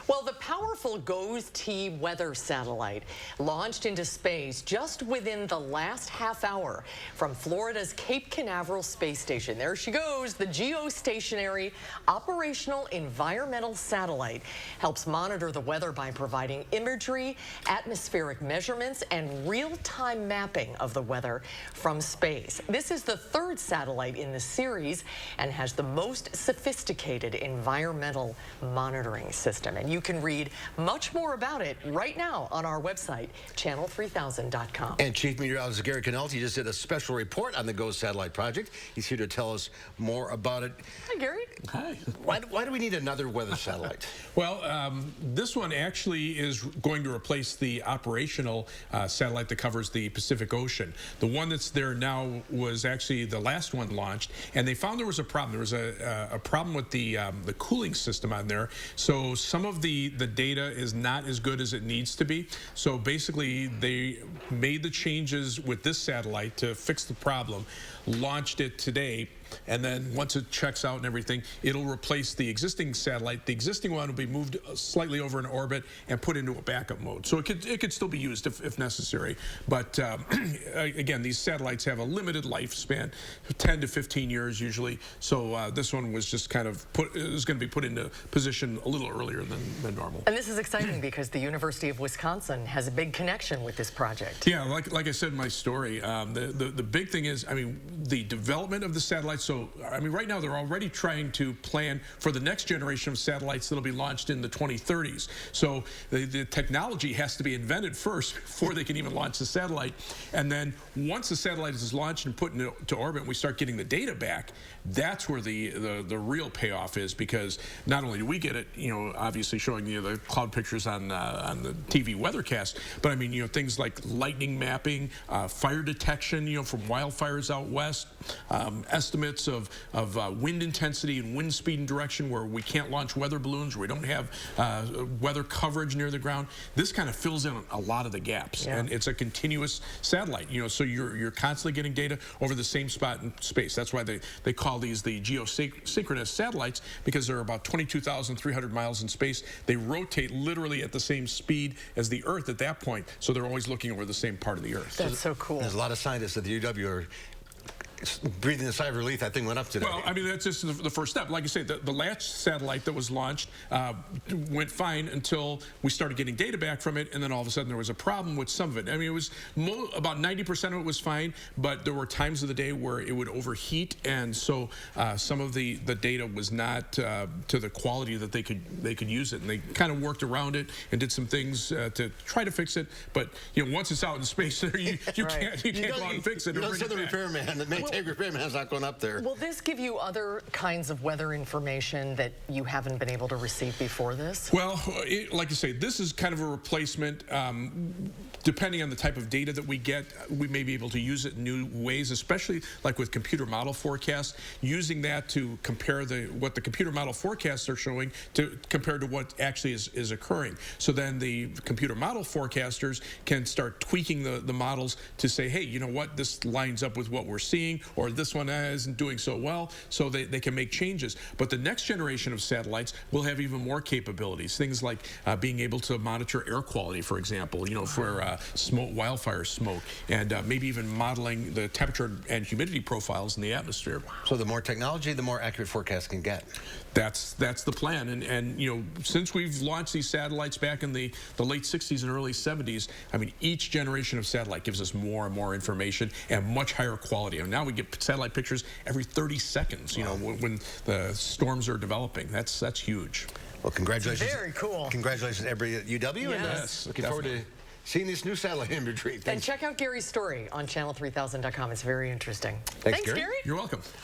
Well, the powerful GOES-T weather satellite launched into space just within the last half hour from Florida's Cape Canaveral space station. There she goes. The geostationary operational environmental satellite helps monitor the weather by providing imagery, atmospheric measurements, and real-time mapping of the weather from space. This is the third satellite in the series and has the most sophisticated environmental monitoring system. And you can read much more about it right now on our website, channel3000.com. And Chief Meteorologist Gary Canalti just did a special report on the GOES satellite project. He's here to tell us more about it. Hi, Gary. Hi. Why do we need another weather satellite? Well, this one actually is going to replace the operational satellite that covers the Pacific Ocean. The one that's there now was actually the last one launched, and they found there was a problem. There was a problem with the cooling system on there. So some of the data is not as good as it needs to be. So basically, they made the changes with this satellite to fix the problem, launched it today, and then once it checks out and everything, it'll replace the existing satellite. The existing one will be moved slightly over in orbit and put into a backup mode. So it could still be used if necessary. But again, these satellites have a limited lifespan, 10 to 15 years usually. So this one was just kind of going to be put into position a little earlier than normal. And this is exciting because the University of Wisconsin has a big connection with this project. Yeah, like I said in my story, the big thing is, I mean, the development of the satellites. So, I mean, right now they're already trying to plan for the next generation of satellites that'll be launched in the 2030s. So the technology has to be invented first before they can even launch the satellite. And then once the satellite is launched and put into orbit and we start getting the data back, that's where the real payoff is, because not only do we get it, you know, obviously showing you the cloud pictures on the TV weathercast, but I mean, you know, things like lightning mapping, fire detection, you know, from wildfires out west, estimates of wind intensity and wind speed and direction where we can't launch weather balloons, or we don't have weather coverage near the ground. This kind of fills in a lot of the gaps, and it's a continuous satellite, you know, so you're constantly getting data over the same spot in space. That's why they call these the geosynchronous satellites, because they're about 22,300 miles in space. They rotate literally at the same speed as the Earth at that point, so they're always looking over the same part of the Earth. That's so cool. There's a lot of scientists at the UW are breathing a sigh of relief. That thing went up today. Well, I mean, that's just the first step. Like I say, the last satellite that was launched went fine until we started getting data back from it, and then all of a sudden there was a problem with some of it. I mean, it was about 90% of it was fine, but there were times of the day where it would overheat, and so some of the data was not to the quality that they could use it, and they kind of worked around it and did some things to try to fix it. But you know, once it's out in space, you can't go out and fix it. You don't send the repairman that may take repairman's not going up there. Will this give you other kinds of weather information that you haven't been able to receive before this? Well, like you say, this is kind of a replacement. Depending on the type of data that we get, we may be able to use it in new ways, especially like with computer model forecasts, using that to compare what the computer model forecasts are showing compared to what actually is occurring. So then the computer model forecasters can start tweaking the models to say, hey, you know what, this lines up with what we're seeing, or this one isn't doing so well, so they can make changes. But the next generation of satellites will have even more capabilities, things like being able to monitor air quality, for example, you know, for wildfire smoke, and maybe even modeling the temperature and humidity profiles in the atmosphere. So the more technology, the more accurate forecasts can get. That's the plan, and you know, since we've launched these satellites back in the late 60s and early 70s, I mean, each generation of satellite gives us more and more information and much higher quality. And now we get satellite pictures every 30 seconds, you know, when the storms are developing. That's huge. Well, congratulations. Very cool. Congratulations, everybody at UW. Yes. And looking forward to seeing this new satellite imagery. And check out Gary's story on channel3000.com. It's very interesting. Thanks, Gary. Gary. You're welcome.